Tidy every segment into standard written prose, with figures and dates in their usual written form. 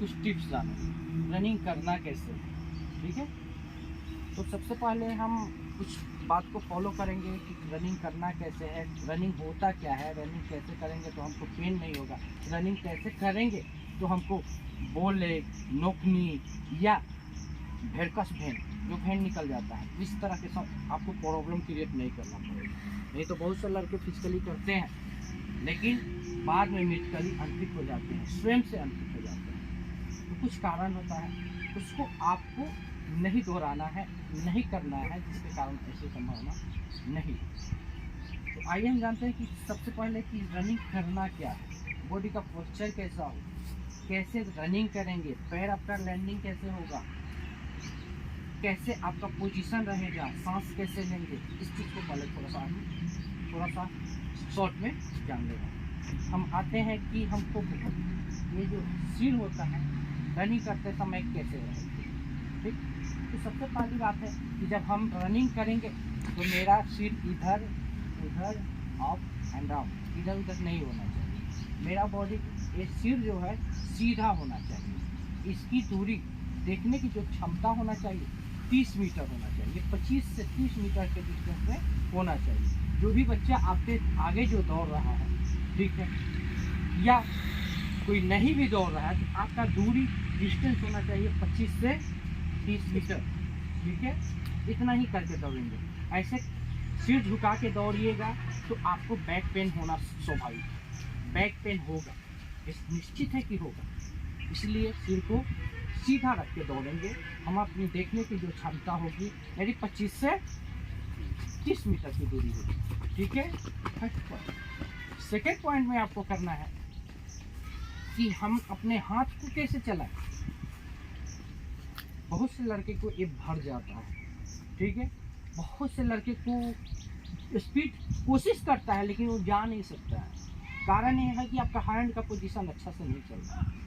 कुछ टिप्स जानेंगे रनिंग करना कैसे है, ठीक है। तो सबसे पहले हम कुछ बात को फॉलो करेंगे कि रनिंग करना कैसे है, रनिंग होता क्या है, रनिंग कैसे करेंगे तो हमको पेन नहीं होगा, रनिंग कैसे करेंगे तो हमको बोले नोकनी या भेड़कस भेन जो भेन निकल जाता है, इस तरह के सब आपको प्रॉब्लम क्रिएट नहीं करना पड़ेगा। नहीं तो बहुत से लड़के फिजिकली करते हैं लेकिन बाद में मेडिकली अनफिट हो जाते हैं, स्वयं से अनफिट हो जाते हैं। तो कुछ कारण होता है, उसको आपको नहीं दोहराना है, नहीं करना है, जिसके कारण ऐसी संभावना नहीं। तो आइए हम जानते हैं कि सबसे पहले कि रनिंग करना क्या है, बॉडी का पोस्चर कैसा हो, कैसे रनिंग करेंगे, पैर आपका लैंडिंग कैसे होगा, कैसे आपका पोजीशन रहेगा, सांस कैसे लेंगे, इस चीज़ को पहले थोड़ा सा शॉर्ट में जान लेगा। हम आते हैं कि हमको ये जो सिर होता है रनिंग करते समय कैसे रहेगा, ठीक। तो सबसे पहली बात है कि जब हम रनिंग करेंगे तो मेरा सिर इधर उधर अप एंड डाउन इधर उधर नहीं होना चाहिए। मेरा बॉडी ये सिर जो है सीधा होना चाहिए। इसकी दूरी देखने की जो क्षमता होना चाहिए 30 मीटर होना चाहिए, 25 से 30 मीटर के डिस्टेंस में होना चाहिए। जो भी बच्चा आपके आगे जो दौड़ रहा है, ठीक है, या कोई नहीं भी दौड़ रहा है तो आपका दूरी डिस्टेंस होना चाहिए 25 से 30 मीटर, ठीक है। इतना ही करके दौड़ेंगे। ऐसे सिर झुका के दौड़िएगा तो आपको बैक पेन होना स्वाभाविक है, बैक पेन होगा, इस निश्चित है कि होगा। इसलिए सिर को सीधा रख के दौड़ेंगे। हम अपनी देखने की जो क्षमता होगी यानी 25 से 30 मीटर की दूरी होगी, ठीक है। First point. सेकेंड पॉइंट में आपको करना है कि हम अपने हाथ को कैसे चलाएं। बहुत से लड़के को ये भर जाता है, ठीक है। बहुत से लड़के को स्पीड कोशिश करता है लेकिन वो जा नहीं सकता है। कारण ये है कि आपका हैंड का पोजीशन अच्छा से नहीं चल रहा है।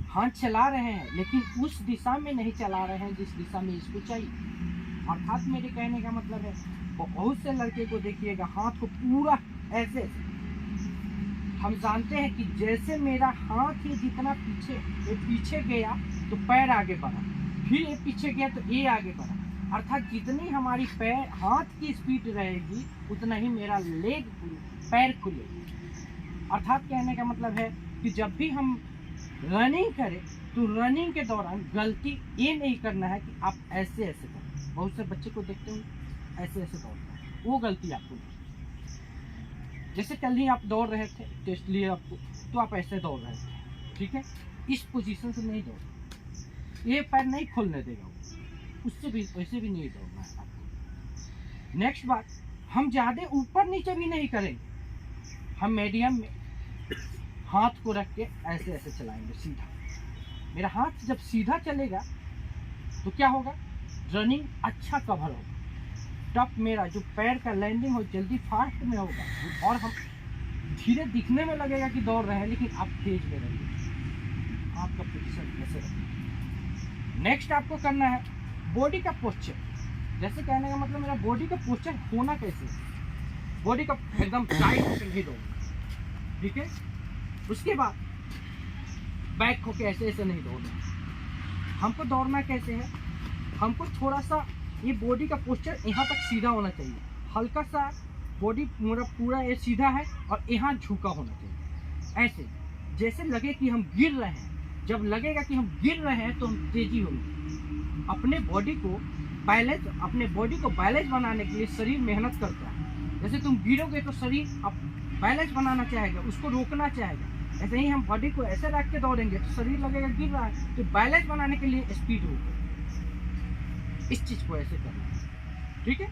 हाथ चला रहे हैं लेकिन उस दिशा में नहीं चला रहे हैं जिस दिशा में इसको चाहिए। अर्थात मेरे कहने का मतलब है बहुत से लड़के को देखिएगा हाथ को पूरा ऐसे, हम जानते हैं कि जैसे मेरा हाथ ही जितना पीछे गया तो पैर आगे बढ़ा, फिर ये पीछे गया तो ये आगे बढ़ा। अर्थात जितनी हमारी पैर हाथ की स्पीड रहेगी उतना ही मेरा पैर खुलेगा। अर्थात कहने का मतलब है कि जब भी हम रनिंग करें तो रनिंग के दौरान गलती ये नहीं करना है कि आप ऐसे ऐसे करें। बहुत से बच्चे को देखते हैं ऐसे ऐसे दौड़ता है, वो गलती आपको नहीं। जैसे कल ही आप दौड़ रहे थे, टेस्ट लिए आपको, तो आप ऐसे दौड़ रहे थे, ठीक है। इस पोजीशन से नहीं दौड़, ये पैर नहीं खोलने देगा वो, उससे भी वैसे भी नहीं दौड़ना है आपको। नेक्स्ट बात, हम ज़्यादा ऊपर नीचे भी नहीं करेंगे, हम मीडियम में हाथ को रख के ऐसे ऐसे चलाएंगे सीधा। मेरा हाथ जब सीधा चलेगा तो क्या होगा, रनिंग अच्छा कवर होगा, टप मेरा जो पैर का लैंडिंग हो जल्दी फास्ट में होगा, और हम धीरे दिखने में लगेगा कि दौड़ रहे हैं लेकिन आप तेज में रहेंगे। आपका पोजीशन ऐसे रखें। नेक्स्ट आपको करना है बॉडी का पोस्चर। जैसे कहने का मतलब मेरा बॉडी का पोस्चर होना कैसे है, बॉडी का एकदम टाइट होकर ही दौड़ना, ठीक है। उसके बाद बैक होके ऐसे ऐसे नहीं दौड़ना। हमको दौड़ना कैसे है, हमको थोड़ा सा ये बॉडी का पोस्चर यहाँ तक सीधा होना चाहिए, हल्का सा बॉडी पूरा ये सीधा है और यहाँ झुका होना चाहिए। ऐसे जैसे लगे कि हम गिर रहे हैं, जब लगेगा कि हम गिर रहे हैं तो हम तेजी होगी। अपने बॉडी को बैलेंस बनाने के लिए शरीर मेहनत करता है। जैसे तुम गिरोगे तो शरीर अब बैलेंस बनाना चाहेगा, उसको रोकना चाहेगा। ऐसे ही हम बॉडी को ऐसे रख के दौड़ेंगे तो शरीर लगेगा गिर रहा है, तो बैलेंस बनाने के लिए स्पीड होगा। इस चीज को ऐसे करना है, ठीक है।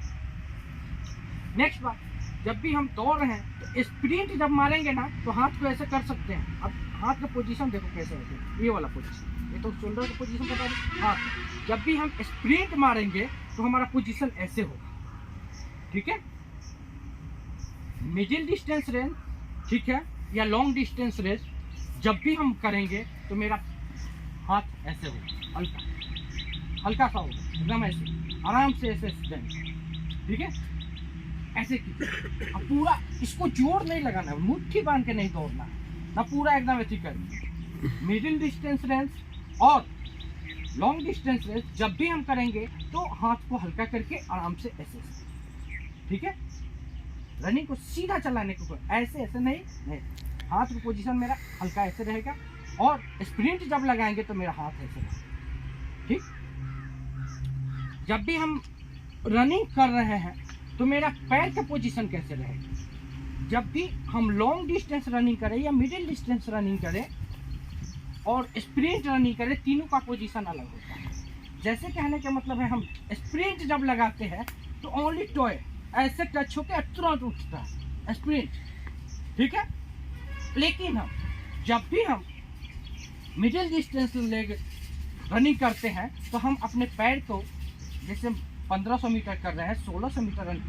नेक्स्ट बात, जब भी हम दौड़ रहे हैं तो स्प्रिंट जब मारेंगे ना तो हाथ को ऐसे कर सकते हैं। अब हाथ का पोजीशन देखो कैसे है, ये वाला पोजीशन, ये तो शोल्डर का पोजीशन बता दें। हाथ जब भी हम स्प्रिंट मारेंगे तो हमारा पोजीशन ऐसे होगा, ठीक है। मिडिल डिस्टेंस रेंज, ठीक है, या लॉन्ग डिस्टेंस रेस जब भी हम करेंगे तो मेरा हाथ ऐसे होगा, हल्का सा होगा, एकदम ऐसे आराम से ऐसे देंगे, ठीक है। ऐसे कीजिए। अब पूरा इसको जोर नहीं लगाना है, मुट्ठी बांध के नहीं दौड़ना है ना, पूरा एकदम ऐसे करिए, मिडिल डिस्टेंस रेस और लॉन्ग डिस्टेंस रेस जब भी हम करेंगे तो हाथ को हल्का करके आराम से ऐसे, ठीक है। रनिंग को सीधा चलाने को ऐसे ऐसे नहीं, हाथ का पोजीशन मेरा हल्का ऐसे रहेगा और स्प्रिंट जब लगाएंगे तो मेरा हाथ ऐसे रहेगा, ठीक। जब भी हम रनिंग कर रहे हैं तो मेरा पैर का पोजीशन कैसे रहेगा। जब भी हम लॉन्ग डिस्टेंस रनिंग करें या मिडिल डिस्टेंस रनिंग करें और स्प्रिंट रनिंग करें, तीनों का पोजीशन अलग होता है। जैसे कहने का मतलब है, हम स्प्रिंट जब लगाते हैं तो ओनली टॉय ऐसे टच होकर तुरंत उठता है स्प्रिंट, ठीक है। लेकिन हम जब भी हम मिडिल डिस्टेंस रनिंग करते हैं तो हम अपने पैर को, जैसे 1500 मीटर कर रहे हैं, 1600 मीटर रन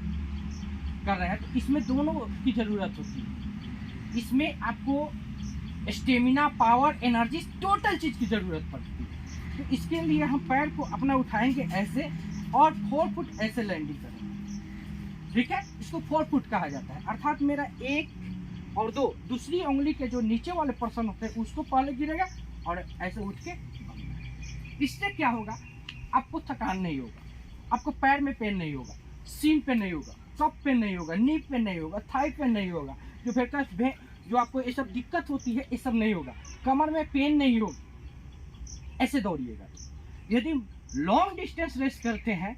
कर रहे हैं, तो इसमें दोनों की ज़रूरत होती है। इसमें आपको स्टेमिना, पावर, एनर्जी, टोटल चीज़ की ज़रूरत पड़ती है। तो इसके लिए हम पैर को अपना उठाएंगे ऐसे और 4 फुट ऐसे लैंडिंग करेंगे, ठीक है। इसको 4 फुट कहा जाता है, अर्थात मेरा 1 और 2 दूसरी उंगली के जो नीचे वाले पर्सन होते हैं उसको पहले गिरेगा और ऐसे उठ के। इससे क्या होगा, आपको थकान नहीं होगा, आपको पैर में पेन नहीं होगा, सीन पे नहीं होगा, कप पे नहीं होगा, नी पे नहीं होगा, थाई पे नहीं होगा, जो आपको ये सब दिक्कत होती है ये सब नहीं होगा, कमर में पेन नहीं होगा। ऐसे दौड़िएगा। यदि लॉन्ग डिस्टेंस रेस करते हैं,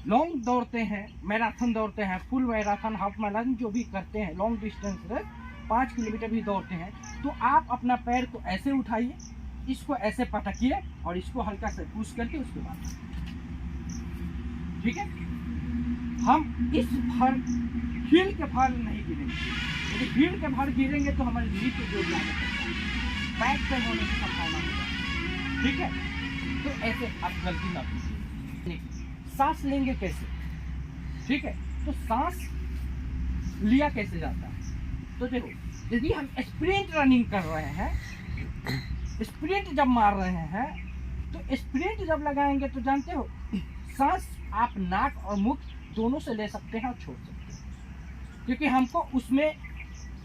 लॉन्ग दौड़ते हैं, मैराथन दौड़ते हैं, फुल मैराथन, हाफ मैराथन जो भी करते हैं, लॉन्ग डिस्टेंस रेस 5 किलोमीटर भी दौड़ते हैं, तो आप अपना पैर को ऐसे उठाइए, इसको ऐसे पटकिए और इसको हल्का से पुश करके उसके बाद, ठीक है। हम इस भर हील के भार नहीं गिरेंगे। यदि हील के भार गिरेंगे तो हमारे नी पे जोर लगा सकता है, बैक पेन होने की संभावना होगा, ठीक है। तो ऐसे आप गलती ना कीजिए। सांस लेंगे कैसे, ठीक है। तो सांस लिया कैसे जाता है, तो देखो, यदि हम स्प्रिंट रनिंग कर रहे हैं, स्प्रिंट जब मार रहे हैं, तो स्प्रिंट जब लगाएंगे तो जानते हो, सांस आप नाक और मुख दोनों से ले सकते हैं और छोड़ सकते हैं, क्योंकि हमको उसमें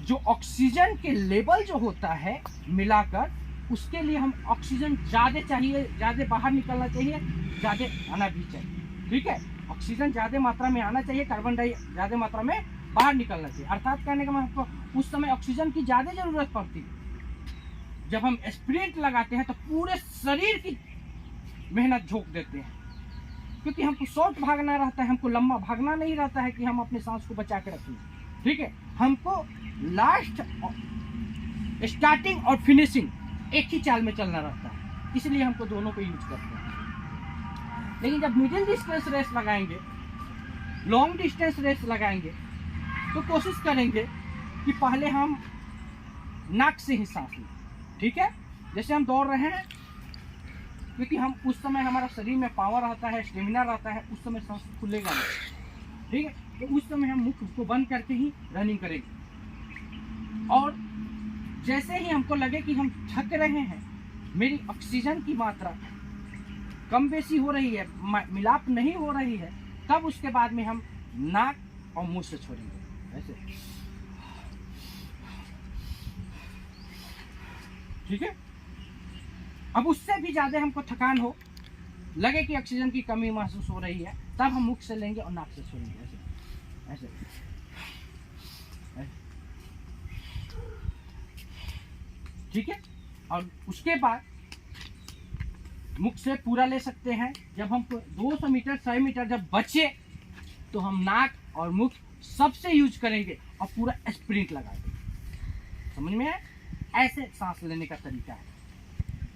जो ऑक्सीजन के लेवल जो होता है मिलाकर, उसके लिए हम ऑक्सीजन ज़्यादा चाहिए, ज़्यादा बाहर निकलना चाहिए, ज़्यादा आना भी चाहिए, ठीक है। ऑक्सीजन ज़्यादा मात्रा में आना चाहिए, कार्बन डाइऑक्साइड ज़्यादा मात्रा में बाहर निकलना चाहिए। अर्थात कहने का मतलब उस समय ऑक्सीजन की ज़्यादा ज़रूरत पड़ती है। जब हम स्प्रिंट लगाते हैं तो पूरे शरीर की मेहनत झोंक देते हैं, क्योंकि हमको शॉर्ट भागना रहता है, हमको लंबा भागना नहीं रहता है कि हम अपने सांस को बचा के रखें, ठीक है। हमको लास्ट, स्टार्टिंग और फिनिशिंग एक ही चाल में चलना रहता है, इसलिए हमको दोनों को यूज करते हैं। लेकिन जब मिडिल डिस्टेंस रेस लगाएंगे, लॉन्ग डिस्टेंस रेस लगाएंगे, तो कोशिश करेंगे कि पहले हम नाक से ही सांस लें, ठीक है। जैसे हम दौड़ रहे हैं, क्योंकि हम उस समय हमारा शरीर में पावर रहता है, स्टेमिना रहता है, उस समय सांस खुलेगा नहीं, ठीक है। तो उस समय हम मुख को बंद करके ही रनिंग करेंगे। और जैसे ही हमको लगे कि हम थक रहे हैं, मेरी ऑक्सीजन की मात्रा कम बेसी हो रही है, मिलाप नहीं हो रही है, तब उसके बाद में हम नाक और मुंह से छोड़ेंगे ऐसे, ठीक है। अब उससे भी ज़्यादा हमको थकान हो, लगे कि ऑक्सीजन की कमी महसूस हो रही है, तब हम मुख से लेंगे और नाक से छोड़ेंगे ऐसे ऐसे, ठीक है। और उसके बाद मुख से पूरा ले सकते हैं। जब हम 200 मीटर 100 मीटर जब बचे तो हम नाक और मुख सबसे यूज करेंगे और पूरा स्प्रिंट लगा देंगे। समझ में है? ऐसे सांस लेने का तरीका है।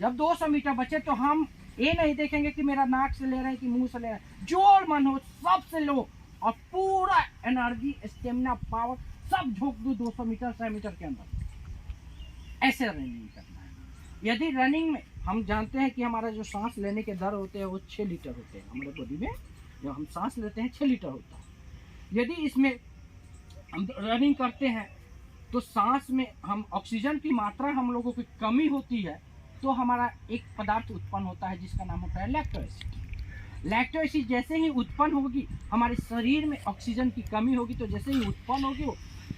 जब 200 मीटर बचे तो हम ये नहीं देखेंगे कि मेरा नाक से ले रहे हैं कि मुंह से ले रहे हैं, जो मन हो सबसे लो और पूरा एनर्जी, स्टेमिना, पावर सब झोंक दो 200 मीटर 100 मीटर के अंदर। ऐसे रनिंग करना है। यदि रनिंग में हम जानते हैं कि हमारा जो सांस लेने के दर होते हैं वो 6 लीटर होते हैं, हमारे बॉडी में जो हम सांस लेते हैं 6 लीटर होता है। यदि इसमें हम रनिंग करते हैं तो सांस में हम ऑक्सीजन की मात्रा हम लोगों की कमी होती है, तो हमारा एक पदार्थ उत्पन्न होता है जिसका नाम होता है लैक्टो एसिड। लैक्टो एसिड जैसे ही उत्पन्न होगी, हमारे शरीर में ऑक्सीजन की कमी होगी, तो जैसे ही उत्पन्न होगी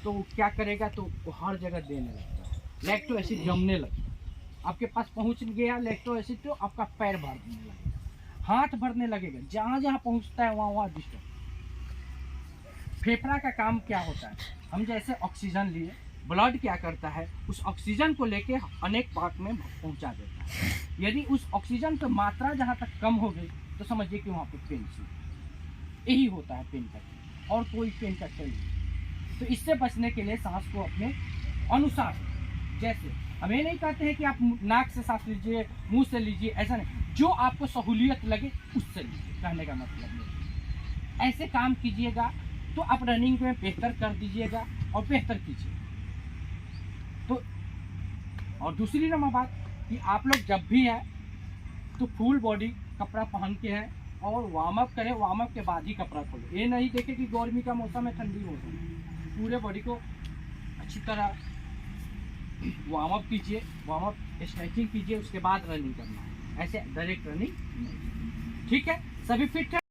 तो वो क्या करेगा, तो वो हर जगह देने लगता है, लैक्टो एसिड जमने लगता है। आपके पास पहुंच गया लैक्टो एसिड तो आपका पैर भरने लगेगा, हाथ भरने लगेगा, जहाँ जहाँ पहुंचता है वहाँ वहाँ डिस्टर्ब। फेफड़ा का काम क्या होता है, हम जैसे ऑक्सीजन लिए, ब्लड क्या करता है, उस ऑक्सीजन को लेके अनेक पार्ट में पहुंचा देता है। यदि उस ऑक्सीजन की मात्रा जहाँ तक कम हो गई तो समझिए कि वहाँ पे पेन शुरू। यही होता है पेन का खेल, और कोई पेन का खेल नहीं। तो इससे बचने के लिए सांस को अपने अनुसार, जैसे हम ये नहीं कहते हैं कि आप नाक से सांस लीजिए, मुंह से लीजिए, ऐसा नहीं, जो आपको सहूलियत लगे उससे लीजिए, कहने का मतलब नहीं। ऐसे काम कीजिएगा तो आप रनिंग में बेहतर कर दीजिएगा और बेहतर कीजिए। तो और दूसरी नंबर बात कि आप लोग जब भी है तो फुल बॉडी कपड़ा पहन के है और वार्म अप करें, वार्म अप के बाद ही कपड़ा खोलें। ये नहीं देखें कि गर्मी का मौसम है, ठंडी मौसम है, पूरे बॉडी को अच्छी तरह वार्म अप कीजिए, वार्म अप स्ट्रेचिंग कीजिए, उसके बाद रनिंग करना है। ऐसे डायरेक्ट रनिंग नहीं। ठीक है, सभी फिट है।